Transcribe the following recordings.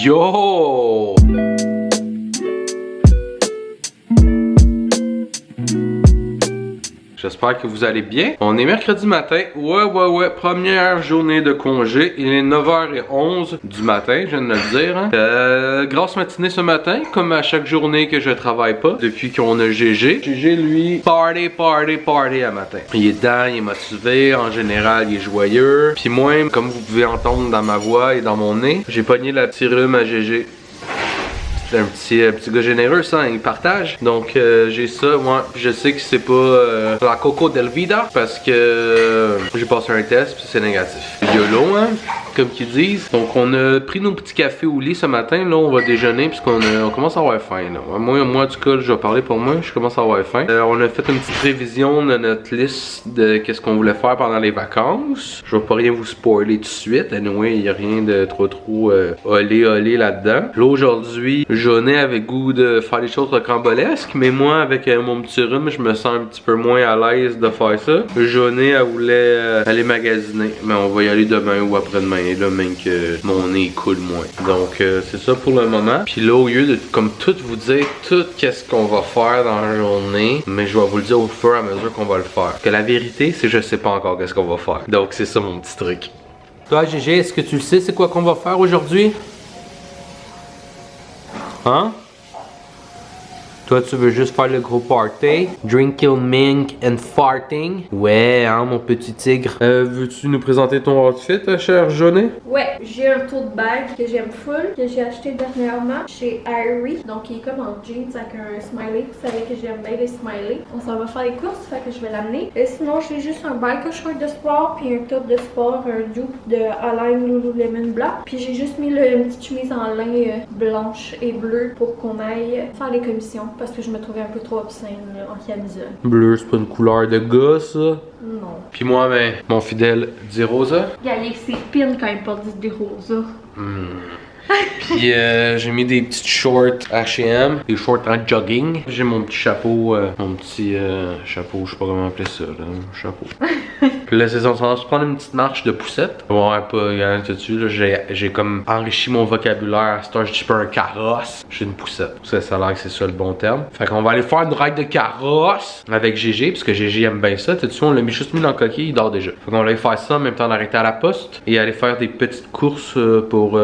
Yo! J'espère que vous allez bien. On est mercredi matin. Ouais. Première journée de congé. Il est 9h11 du matin, je viens de le dire. Hein. Grosse matinée ce matin, comme à chaque journée que je travaille pas, depuis qu'on a GG. GG, lui, party à matin. Il est dedans, il est motivé. En général, il est joyeux. Puis moi, comme vous pouvez entendre dans ma voix et dans mon nez, j'ai pogné la petite rhume à GG. C'est un petit gars généreux, ça, il partage. Donc j'ai ça, moi. Je sais que c'est pas la Coco del Vida parce que j'ai passé un test puis c'est négatif. YOLO, hein, comme qu'ils disent. Donc on a pris nos petits cafés au lit ce matin. Là, on va déjeuner puisqu'on commence à avoir faim. Là. Moi, en tout cas, je vais parler pour moi. Je commence à avoir faim. On a fait une petite révision de notre liste de qu'est-ce qu'on voulait faire pendant les vacances. Je vais pas rien vous spoiler tout de suite. Anyway, il y a rien de trop olé là-dedans. Là, aujourd'hui, Jaunet avait goût de faire des choses rocambolesques, mais moi, avec mon petit rhume, je me sens un petit peu moins à l'aise de faire ça. Jaunet, elle voulait aller magasiner, mais on va y aller demain ou après-demain, là, même que mon nez coule moins. Donc, c'est ça pour le moment. Puis là, au lieu de, comme tout vous dire, tout qu'est-ce qu'on va faire dans la journée, mais je vais vous le dire au fur et à mesure qu'on va le faire. Que la vérité, c'est que je sais pas encore qu'est-ce qu'on va faire. Donc, c'est ça mon petit truc. Toi, GG, est-ce que tu le sais, c'est quoi qu'on va faire aujourd'hui? Hein? Toi, tu veux juste faire le gros party? Drinking, mink and farting? Ouais, hein, mon petit tigre. Veux-tu nous présenter ton outfit, cher Jaunet? Ouais, j'ai un tote bag que j'aime full, que j'ai acheté dernièrement chez Irie. Donc, il est comme en jeans avec un smiley. Vous savez que j'aime bien les smileys. On s'en va faire les courses, fait que je vais l'amener. Et sinon, j'ai juste un biker short de sport, puis un top de sport, un dupe de Align Lululemon blanc. Puis j'ai juste mis une petite chemise en lin blanche et bleue pour qu'on aille faire les commissions. Parce que je me trouvais un peu trop obscène en camisole. Bleu, c'est pas une couleur de gars, ça? Non. Puis moi, ben, mon fidèle dit Rosa. Regardez, c'est pin quand il porte du Rosa. Puis j'ai mis des petites shorts H&M, des shorts en jogging. J'ai mon petit chapeau, chapeau, je sais pas comment appeler ça, là, chapeau. Puis là, c'est ça, on va se prendre une petite marche de poussette. Ouais, pas rien dessus, là, j'ai comme enrichi mon vocabulaire. À ce temps, je dis pas un carrosse, j'ai une poussette. Ça a l'air que c'est ça le bon terme. Fait qu'on va aller faire une ride de carrosse avec GG, parce que GG aime bien ça. Tout de suite, on l'a juste mis dans le coquille, il dort déjà. Fait qu'on va aller faire ça en même temps d'arrêter à la poste et aller faire des petites courses pour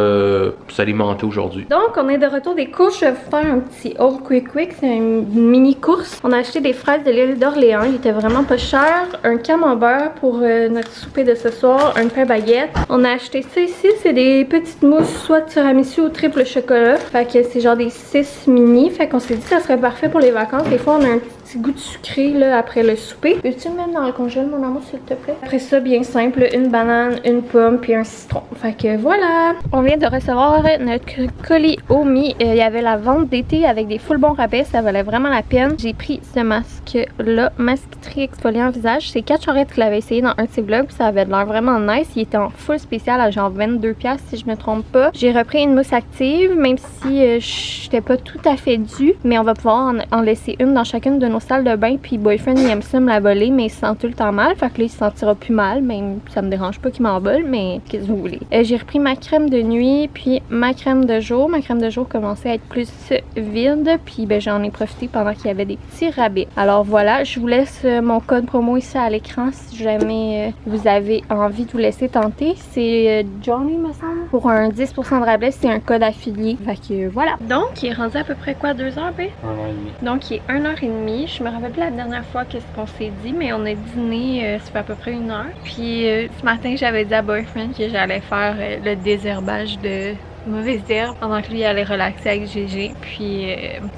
s'alimenter aujourd'hui. Donc, on est de retour des courses. Je vais vous faire un petit haul quick. C'est une mini course. On a acheté des fraises de l'île d'Orléans. Il était vraiment pas cher. Un camembert pour notre souper de ce soir. Un pain baguette. On a acheté ça ici. C'est des petites mousses, soit tiramisu ou triple chocolat. Fait que c'est genre des 6 mini. Fait qu'on s'est dit que ça serait parfait pour les vacances. Des fois, on a un petit goût de sucré là après le souper. Peux-tu le mettre dans le congèle, mon amour, s'il te plaît? Après ça, bien simple, une banane, une pomme puis un citron. Fait que voilà. On vient de recevoir notre colis Omi. Il y avait la vente d'été avec des full bons rabais. Ça valait vraiment la peine. J'ai pris ce masque-là, masque tri-exfoliant visage. C'est 4 charrettes qui l'avaient essayé dans un de ses vlogs. Ça avait l'air vraiment nice. Il était en full spécial à genre 22$ si je me trompe pas. J'ai repris une mousse active, même si j'étais pas tout à fait due. Mais on va pouvoir en laisser une dans chacune de nos salles de bain. Puis Boyfriend, il aime ça me la voler, mais il se sent tout le temps mal. Fait que là, il se sentira plus mal. Même ça me dérange pas qu'il m'en vole, mais qu'est-ce que vous voulez. J'ai repris ma crème de nuit, puis ma crème de jour. Ma crème de jour commençait à être plus vide, puis ben, j'en ai profité pendant qu'il y avait des petits rabais. Alors voilà, je vous laisse mon code promo ici à l'écran si jamais vous avez envie de vous laisser tenter. C'est Johnny, me semble. Pour un 10% de rabais, c'est un code affilié. Fait que voilà. Donc, il est rendu à peu près quoi, 2 heures, ben? 1h30. Donc, il est 1h30. Je me rappelle plus la dernière fois qu'est-ce qu'on s'est dit, mais on a dîné, ça fait à peu près 1 heure. Puis ce matin, j'avais dit à Boyfriend que j'allais faire le désherbage de mauvaises herbes pendant que lui allait relaxer avec GG. Puis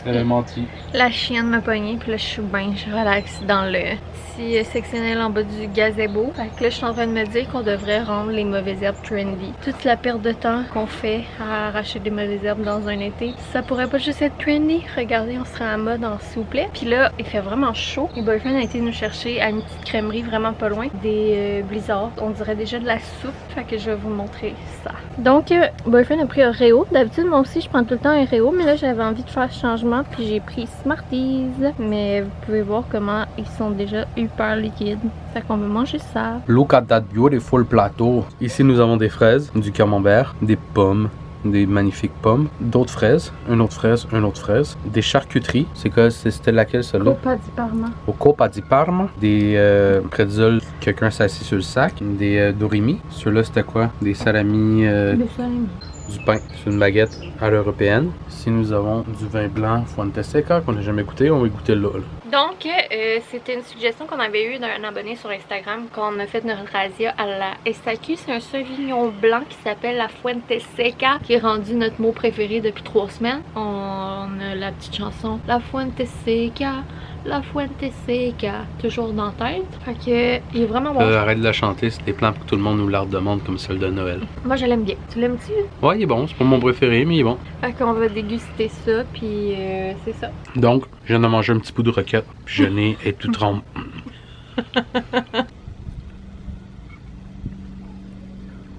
elle a menti. La chienne m'a pogné, puis là je suis bien, je relaxe dans le petit sectionnel en bas du gazebo. Fait que là je suis en train de me dire qu'on devrait rendre les mauvaises herbes trendy. Toute la perte de temps qu'on fait à arracher des mauvaises herbes dans un été, ça pourrait pas juste être trendy. Regardez, on serait en mode en s'il vous plaît. Puis là il fait vraiment chaud. Et Boyfriend a été nous chercher à une petite crèmerie vraiment pas loin, des blizzards. On dirait déjà de la soupe. Fait que je vais vous montrer ça. Donc Boyfriend a pris un Réo. D'habitude moi aussi je prends tout le temps un Réo, mais là j'avais envie de faire changement puis j'ai pris Smarties. Mais vous pouvez voir comment ils sont déjà hyper liquides. Fait qu'on va manger ça. Look at that beautiful plateau. Ici nous avons des fraises, du camembert, des pommes, des magnifiques pommes, d'autres fraises, une autre fraise, une autre fraise, des charcuteries. C'est quoi? C'était laquelle celle-là? Coppa di Parma. Au Coppa di Parma, des pretzels, quelqu'un s'est assis sur le sac, des dorimi. Ceux-là, c'était quoi? Des salamis, Des salamis. du pain sur une baguette à l'européenne. Ici, nous avons du vin blanc Fuente Seca qu'on n'a jamais goûté. On va goûter là. Donc, c'était une suggestion qu'on avait eue d'un abonné sur Instagram quand on a fait notre razzia à la SAQ. C'est un Sauvignon blanc qui s'appelle la Fuente Seca, qui est rendu notre mot préféré depuis 3 semaines. On a la petite chanson La Fuente Seca, La Fuente Seca, toujours dans la tête. Fait que, il est vraiment bon. Arrête de la chanter, c'est des plans pour que tout le monde nous la redemande comme celle de Noël. Moi, je l'aime bien. Tu l'aimes-tu? Ouais, il est bon. C'est pas mon préféré, mais il est bon. Fait qu'on va déguster ça, puis c'est ça. Donc, je viens de manger un petit bout de roquette, puis je n'ai et tout trempe.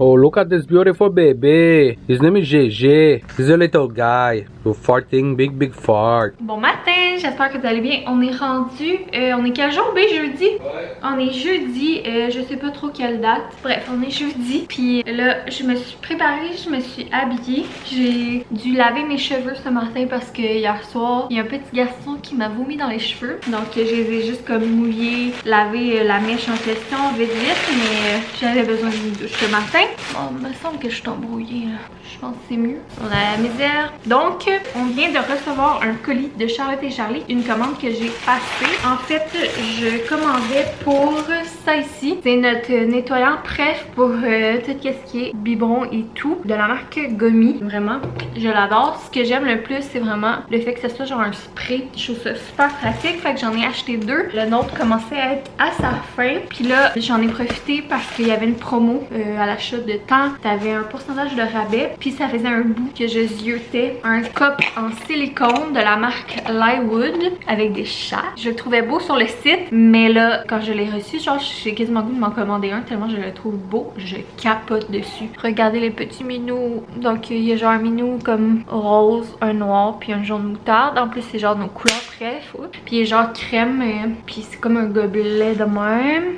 Oh, look at this beautiful baby. His name is JJ. He's a little guy. You're farting, big fart. Bon matin, j'espère que vous allez bien. On est rendu, on est quel jour, B? Jeudi? Ouais. On est jeudi, je sais pas trop quelle date. Bref, on est jeudi. Puis là, je me suis préparée, je me suis habillée. J'ai dû laver mes cheveux ce matin parce que hier soir, il y a un petit garçon qui m'a vomi dans les cheveux. Donc, je les ai juste comme mouillés, lavé la mèche en question vite, mais j'avais besoin d'une douche ce matin. Bon, il me semble que je suis embrouillée là. Je pense que c'est mieux. On a la misère. Donc, on vient de recevoir un colis de Charlotte et Charlie, une commande que j'ai passée. En fait, je commandais pour ça ici. C'est notre nettoyant Pref pour tout ce qui est biberon et tout, de la marque Gummy. Vraiment, je l'adore. Ce que j'aime le plus, c'est vraiment le fait que ce soit genre un spray. Je trouve ça super pratique, fait que j'en ai acheté 2. Le nôtre commençait à être à sa fin. Puis là, j'en ai profité parce qu'il y avait une promo à l'achat de temps. T'avais un pourcentage de rabais. Puis ça faisait un bout que je ziotais. Un cup en silicone de la marque Lywood avec des chats. Je le trouvais beau sur le site, mais là, quand je l'ai reçu, genre, j'ai quasiment goût de m'en commander un tellement je le trouve beau. Je capote dessus. Regardez les petits minous. Donc, il y a genre un minou comme rose, un noir, puis un jaune moutarde. En plus, c'est genre nos couleurs bref. Puis il est genre crème, puis c'est comme un gobelet de même.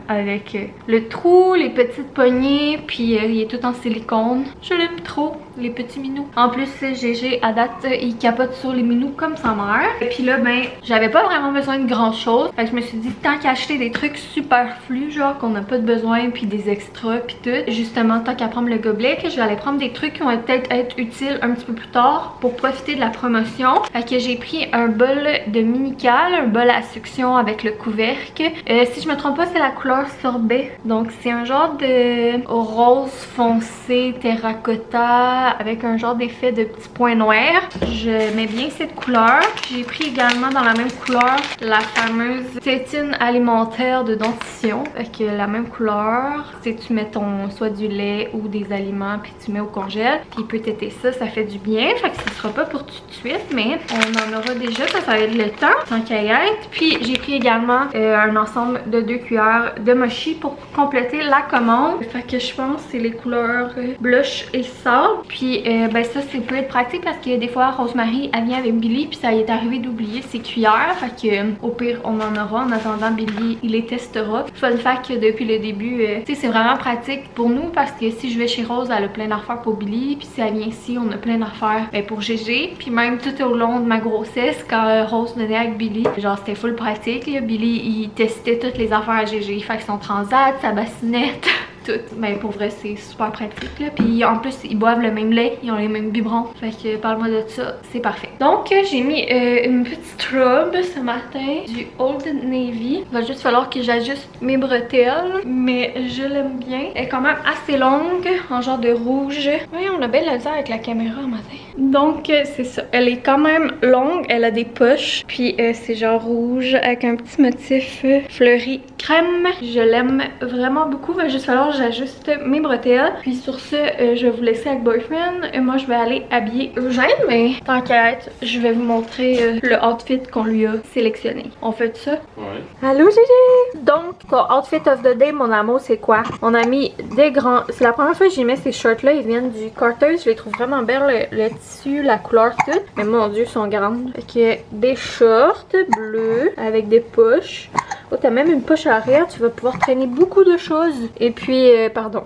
Avec le trou, les petites poignées, puis il est tout en silicone. Je l'aime trop, les petits minous. En plus, GG à date, il capote sur les minous comme sa mère. Et puis là, ben, j'avais pas vraiment besoin de grand chose. Fait que je me suis dit, tant qu'à acheter des trucs superflus, genre qu'on n'a pas de besoin, puis des extras, puis tout, justement, tant qu'à prendre le gobelet, que je vais aller prendre des trucs qui vont peut-être être utiles un petit peu plus tard pour profiter de la promotion. Fait que j'ai pris un bol de minical, un bol à succion avec le couvercle. Si je me trompe pas, c'est la couleur sorbet. Donc c'est un genre de rose foncé terracotta avec un genre d'effet de petits points noirs. Je mets bien cette couleur. J'ai pris également dans la même couleur la fameuse tétine alimentaire de dentition. Fait que la même couleur, c'est tu mets ton soit du lait ou des aliments puis tu mets au congèle. Puis il peut téter ça, ça fait du bien. Fait que ce sera pas pour tout de suite, mais on en aura déjà, ça va être le temps tant qu'à y être. Puis j'ai pris également un ensemble de 2 cuillères de mochi pour compléter la commande. Fait que je pense que c'est les couleurs blush et sable. Puis ben ça c'est peut être pratique parce que des fois Rosemary elle vient avec Billy puis ça y est arrivé d'oublier ses cuillères. Fait que au pire on en aura. En attendant Billy il les testera. Fun fact que depuis le début tu sais c'est vraiment pratique pour nous parce que si je vais chez Rose elle a plein d'affaires pour Billy. Puis si elle vient ici on a plein d'affaires pour GG. Puis même tout au long de ma grossesse quand Rose venait avec Billy genre c'était full pratique là. Billy il testait toutes les affaires à GG. Fait que son transat, sa bassinette, tout. Mais pour vrai, c'est super pratique là. Puis en plus, ils boivent le même lait, ils ont les mêmes biberons. Fait que parle-moi de ça, c'est parfait. Donc, j'ai mis une petite robe ce matin du Old Navy. Il va juste falloir que j'ajuste mes bretelles, mais je l'aime bien. Elle est quand même assez longue, en genre de rouge. Oui, on a bien la misère avec la caméra un matin. Donc, c'est ça. Elle est quand même longue, elle a des poches. Puis c'est genre rouge avec un petit motif fleuri crème. Je l'aime vraiment beaucoup. Il va juste falloir que j'ajuste mes bretelles. Puis sur ce, je vais vous laisser avec Boyfriend. Et moi, je vais aller habiller Eugène. Mais tant qu'à être, je vais vous montrer le outfit qu'on lui a sélectionné. On fait ça? Ouais. Allô, Gigi! Donc, ton outfit of the day, mon amour, c'est quoi? On a mis des grands... C'est la première fois que j'y mets ces shorts-là. Ils viennent du Carter's. Je les trouve vraiment belles. Le tissu, la couleur, tout. Mais mon Dieu, ils sont grandes. Fait que des shorts bleus avec des poches. Oh, t'as même une poche à arrière, tu vas pouvoir traîner beaucoup de choses. Et puis, pardon.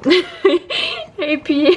Et puis,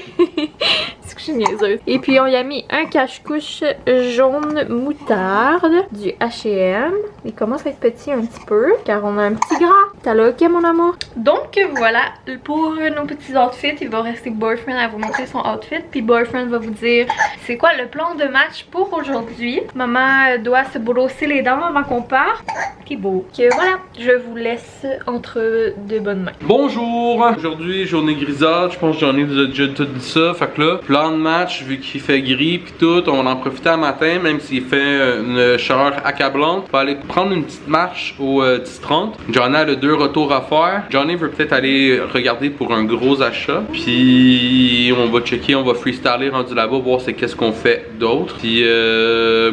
c'est que je suis niaiseuse. Et puis, on y a mis un cache-couche jaune moutarde du H&M. Il commence à être petit un petit peu, car on a un petit gras. T'as là, ok, mon amour? Donc, voilà, pour nos petits outfits, il va rester Boyfriend à vous montrer son outfit. Puis, Boyfriend va vous dire c'est quoi le plan de match pour aujourd'hui. Maman doit se brosser les dents avant qu'on parte. Qui beau. Que voilà, je vous laisse entre de bonnes mains. Bonjour! Aujourd'hui, journée grisâtre, je pense que j'en ai déjà tout dit ça. Fait que là, plan de match, vu qu'il fait gris pis tout, on va en profiter à matin, même s'il fait une chaleur accablante. On va aller prendre une petite marche au 10-30. Johnny a 2 retours à faire. Johnny veut peut-être aller regarder pour un gros achat. Puis on va checker, on va freestyler rendu là-bas, voir c'est qu'est-ce qu'on fait d'autre. Puis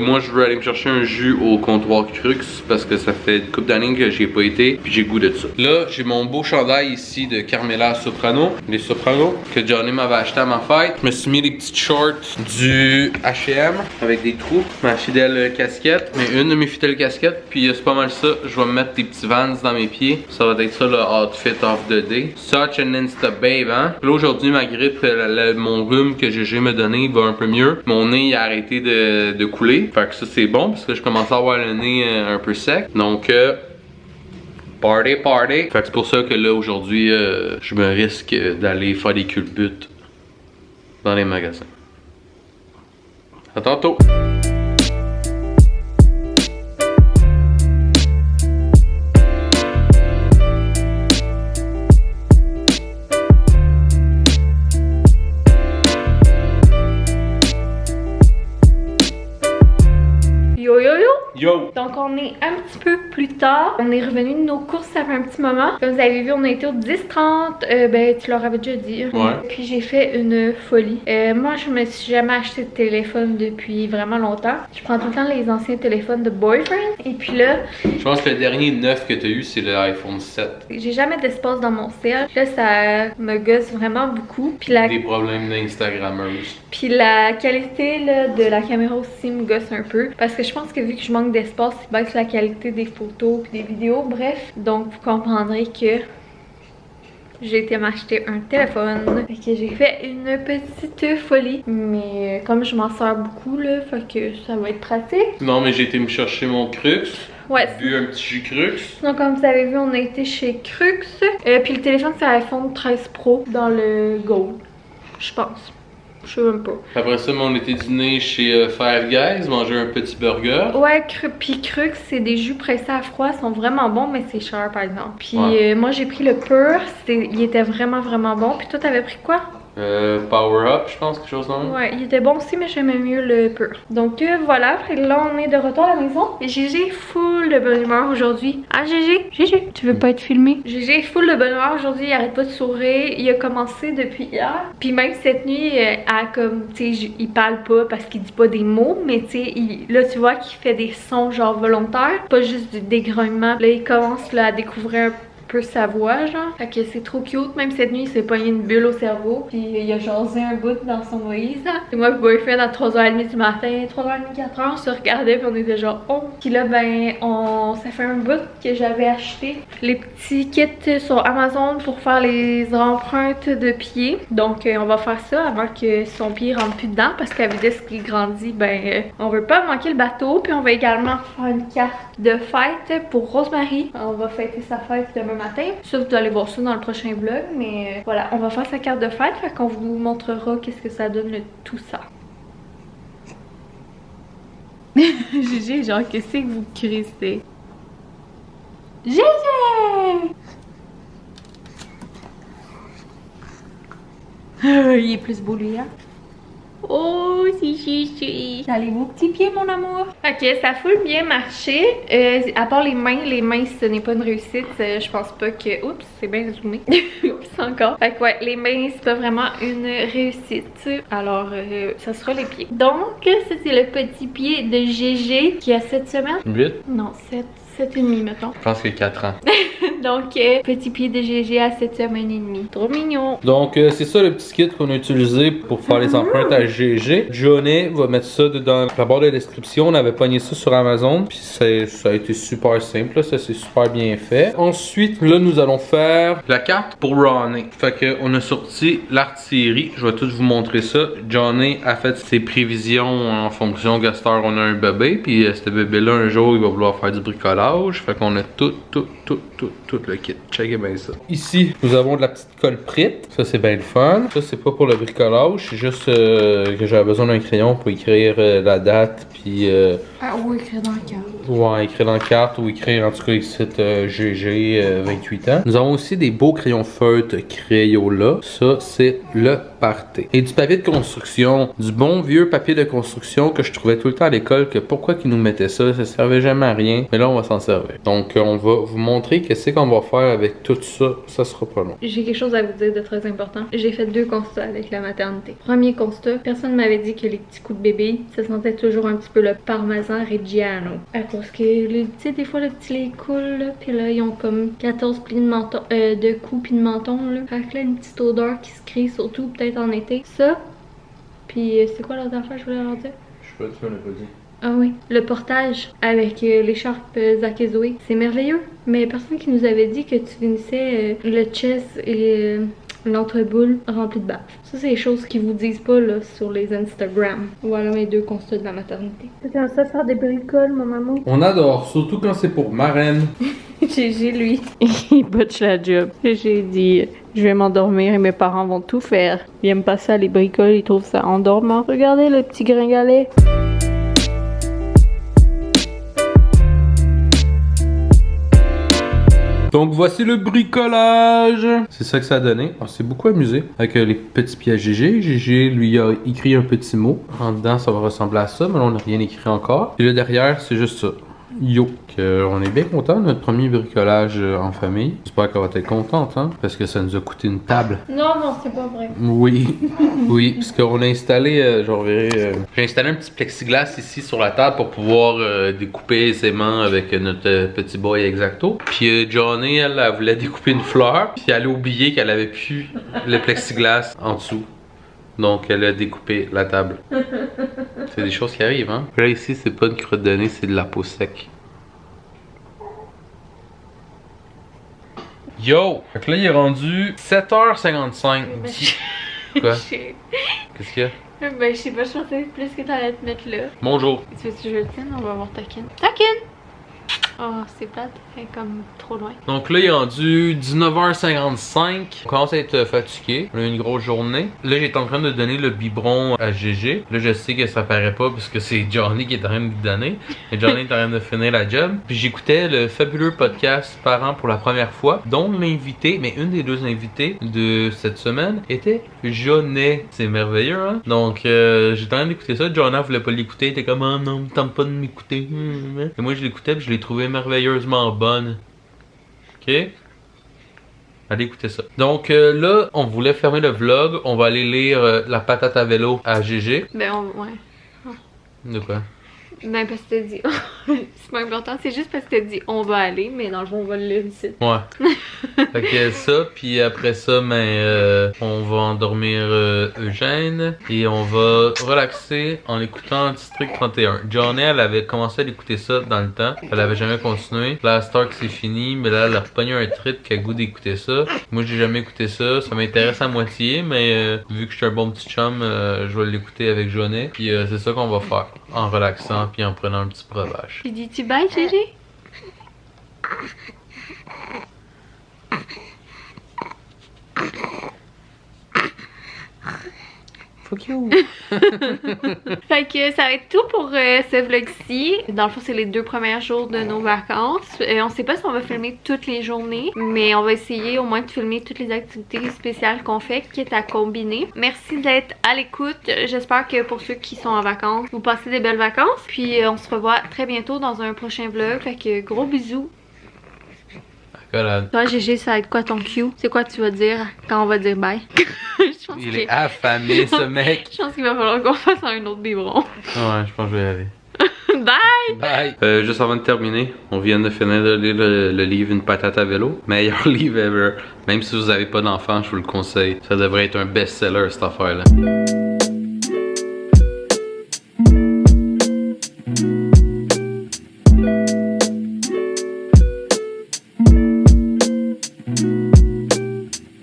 moi, je veux aller me chercher un jus au comptoir Crux parce que ça fait une couple d'années que j'y ai pas été. Puis j'ai goût de ça. Là, j'ai mon beau chandail ici de Carmela Soprano. Les Soprano que Johnny m'avait acheté à ma fête. Je me suis mis les petites shorts du H&M avec des trous. Ma fidèle casquette. Mais une de mes fidèles casquettes. Puis c'est pas mal ça. Je vais me mettre des petits Vans dans mes pieds. Ça va être ça le outfit of the day. Such an insta babe, hein. Là aujourd'hui, ma grippe, mon rhume que GG m'a donné va un peu mieux. Mon nez il a arrêté de couler. Fait que ça c'est bon parce que je commence à avoir le nez un peu sec. Donc party, party. Fait que c'est pour ça que là, aujourd'hui, je me risque d'aller faire des culbutes dans les magasins. À tantôt! Yo yo yo! Yo! Donc on est un petit peu plus tard. On est revenu de nos courses, ça fait un petit moment. Comme vous avez vu, on a été au 10-30. Ben tu leur avais déjà dit. Ouais. Puis j'ai fait une folie. Moi je me suis jamais acheté de téléphone depuis vraiment longtemps. Je prends tout le temps les anciens téléphones de Boyfriend. Et puis là, Je pense que le dernier neuf que tu as eu, c'est l'iPhone 7. j'ai jamais d'espace dans mon cell. Là ça me gosse vraiment beaucoup. Puis Des problèmes d'Instagrammeuse. Puis la qualité là, de la caméra aussi me gosse un peu. Parce que je pense que vu que je manque d'espace, c'est baisse la qualité des photos et des vidéos. Bref, donc vous comprendrez que j'ai été m'acheter un téléphone. Fait que j'ai fait une petite folie. Mais comme je m'en sers beaucoup là, fait que ça va être pratique. Non, mais j'ai été me chercher mon Crux. Ouais. Bu un petit jus Crux. Donc comme vous avez vu, on a été chez Crux. Puis le téléphone c'est l'iPhone 13 Pro dans le Gold. Je pense. Je sais même pas. Après ça, on était dîner chez Five Guys, manger un petit burger. Ouais, puis Crux, c'est des jus pressés à froid, ils sont vraiment bons, mais c'est cher par exemple. Puis moi j'ai pris le Pur, il était vraiment bon. Puis toi t'avais pris quoi? Power Up, je pense, quelque chose comme ça. Ouais, il était bon aussi, mais j'aimais mieux le Pur. Donc voilà, là on est de retour à la maison. Et GG est full de bonne humeur aujourd'hui. Ah GG, tu veux pas être filmé? GG est full de bonne humeur aujourd'hui, il arrête pas de sourire. Il a commencé depuis hier. Puis même cette nuit, comme, tu sais, il parle pas parce qu'il dit pas des mots, mais tu sais, là tu vois qu'il fait des sons genre volontaires, pas juste du dégrognement. Là il commence là, à découvrir un peu sa voix, genre. Fait que c'est trop cute. Même cette nuit, il s'est pogné une bulle au cerveau. Puis il a jasé un bout dans son Moïse. Et moi, le boyfriend, à 3h30 du matin, 3h30, 4h, on se regardait. Puis on était genre, oh. Puis là, ben, ça fait un bout que j'avais acheté les petits kits sur Amazon pour faire les empreintes de pied. Donc, on va faire ça avant que son pied rentre plus dedans. Parce qu'à vitesse qu'il grandit, ben, on veut pas manquer le bateau. Puis on va également faire une carte de fête pour Rosemary. On va fêter sa fête demain matin. Ça, vous allez voir ça dans le prochain vlog. Mais voilà, on va faire sa carte de fête. Fait qu'on vous montrera qu'est-ce que ça donne tout ça. Gégé, genre, qu'est-ce que vous crissez? Gégé! Il est plus beau lui, hein? Oh, c'est chichi. Allez, vos petits pieds, mon amour. Ok, ça a full bien marché. À part les mains, ce n'est pas une réussite. Je pense pas que... Oups, c'est bien zoomé. Oups, encore. Fait que ouais, les mains, c'est pas vraiment une réussite. Alors, ça sera les pieds. Donc, ça, c'est le petit pied de GG qui a 7 semaines. 8? Non, 7 et demi, mettons. Je pense qu'il y a 4 ans. Donc, petit pied de GG à 7 semaines et demie. Trop mignon. Donc, c'est ça le petit kit qu'on a utilisé pour faire les empreintes à GG. Johnny va mettre ça dans la barre de description. On avait pogné ça sur Amazon. Puis ça a été super simple. Là. Ça, c'est super bien fait. Ensuite, là, nous allons faire la carte pour Ronnie. Fait qu'on a sorti l'artillerie. Je vais tout vous montrer ça. Johnny a fait ses prévisions en fonction de cette heure on a un bébé. Puis ce bébé-là, un jour, il va vouloir faire du bricolage. Fait qu'on a tout le kit. Checkez bien ça. Ici, nous avons de la petite colle prite. Ça, c'est bien le fun. Ça, c'est pas pour le bricolage. C'est juste que j'avais besoin d'un crayon pour écrire la date. Puis. Ou écrire dans la carte. Ouais, écrire dans la carte ou écrire en tout cas ici GG 28 ans. Nous avons aussi des beaux crayons feutres Crayola. Ça, c'est le party. Et du papier de construction. Du bon vieux papier de construction que je trouvais tout le temps à l'école. Que pourquoi qu'ils nous mettaient ça? Ça servait jamais à rien. Mais là, on va s'en servir. Donc, on va vous montrer qu'est-ce qu'on va faire avec tout ça. Ça sera pas long. J'ai quelque chose à vous dire de très important. J'ai fait 2 constats avec la maternité. Premier constat, personne ne m'avait dit que les petits coups de bébé, ça sentait toujours un petit peu le parmesan reggiano. À cause que, tu sais, des fois le petit lait coule, là, pis là, ils ont comme 14 plis de menton, de coups pis de menton, là. Fait que là, une petite odeur qui se crée, surtout peut-être en été. Ça, pis c'est quoi l'autre affaire, je voulais leur dire? Je sais pas, tu m'en as pas dit. Ah oui, le portage avec l'écharpe Zach et Zoé, c'est merveilleux. Mais personne qui nous avait dit que tu finissais le chest et l'entreboule rempli de bave. Ça, c'est les choses qu'ils vous disent pas là sur les Instagram. Voilà mes 2 constats de la maternité. C'était un ça faire des bricoles, mon maman. On adore, surtout quand c'est pour marraine. GG, lui, il botche la job. J'ai dit, je vais m'endormir et mes parents vont tout faire. Ils aiment pas ça, les bricoles, ils trouvent ça endormant. Regardez le petit gringalet. Donc voici le bricolage. C'est ça que ça a donné. On s'est beaucoup amusé avec les petits pieds à GG. GG lui a écrit un petit mot. En dedans, ça va ressembler à ça, mais là, on n'a rien écrit encore. Et là derrière, c'est juste ça. Yo. On est bien content de notre premier bricolage en famille. J'espère qu'elle va être contente, hein, parce que ça nous a coûté une table. Non, c'est pas vrai. Oui, oui, parce qu'on a installé, j'ai installé un petit plexiglas ici sur la table pour pouvoir découper aisément avec notre petit boy Exacto. Puis Johnny, elle voulait découper une fleur, puis elle a oublié qu'elle avait plus le plexiglas en dessous. Donc elle a découpé la table. C'est des choses qui arrivent, hein. Là ici, c'est pas une croûte de nez, c'est de la peau sec. Yo! Fait que là, il est rendu 7h55. Quoi? Qu'est-ce qu'il y a? Ben, je sais pas, je pensais plus que t'allais te mettre là. Bonjour. Tu veux que je le tienne? On va voir Takin. Takin! Oh, c'est plate, elle est comme trop loin. Donc là, il est rendu 19h55. On commence à être fatigué. On a eu une grosse journée. Là, j'étais en train de donner le biberon à GG. Là, je sais que ça paraît pas parce que c'est Johnny qui est en train de lui donner. Et Johnny est en train de finir la job. Puis j'écoutais le fabuleux podcast Parents pour la première fois, dont l'invité, mais une des 2 invitées de cette semaine était Johnny. C'est merveilleux, hein? Donc, j'étais en train d'écouter ça. Johnny voulait pas l'écouter. Il était comme, oh non, tente pas de m'écouter. Et moi, je l'écoutais puis je l'ai trouvé merveilleusement bonne. Ok? Allez écouter ça. Donc là, on voulait fermer le vlog. On va aller lire La patate à vélo à GG. Ben, ouais. De quoi? Ben, parce que t'as dit. C'est pas important, c'est juste parce que t'as dit on va aller, mais dans le fond, on va le lire ici. Ouais. Fait que ça, puis après ça, ben, on va endormir Eugène et on va relaxer en écoutant District 31. Johnny, elle avait commencé à l'écouter ça dans le temps. Elle avait jamais continué. Là, à Star que c'est fini, mais là, elle a repogné un trip qui a goût d'écouter ça. Moi, j'ai jamais écouté ça. Ça m'intéresse à moitié, mais vu que je suis un bon petit chum, je vais l'écouter avec Johnny. Puis c'est ça qu'on va faire, en relaxant puis en prenant un petit breuvage. Tu dis-tu bye, GG? Fuck you! Fait que ça va être tout pour ce vlog-ci. Dans le fond, c'est les 2 premiers jours de nos vacances. On sait pas si on va filmer toutes les journées, mais on va essayer au moins de filmer toutes les activités spéciales qu'on fait, quitte à combiner. Merci d'être à l'écoute. J'espère que pour ceux qui sont en vacances, vous passez des belles vacances. Puis on se revoit très bientôt dans un prochain vlog. Fait que gros bisous. Toi, GG, ça va être quoi ton cue? C'est quoi tu vas dire quand on va dire bye? Il est affamé, ce mec. Je pense qu'il va falloir qu'on fasse un autre biberon. Ouais, je pense que je vais y aller. Bye! Bye! Juste avant de terminer, on vient de finir de lire le livre Une patate à vélo. Meilleur livre ever. Même si vous n'avez pas d'enfant, je vous le conseille. Ça devrait être un best-seller cette affaire-là.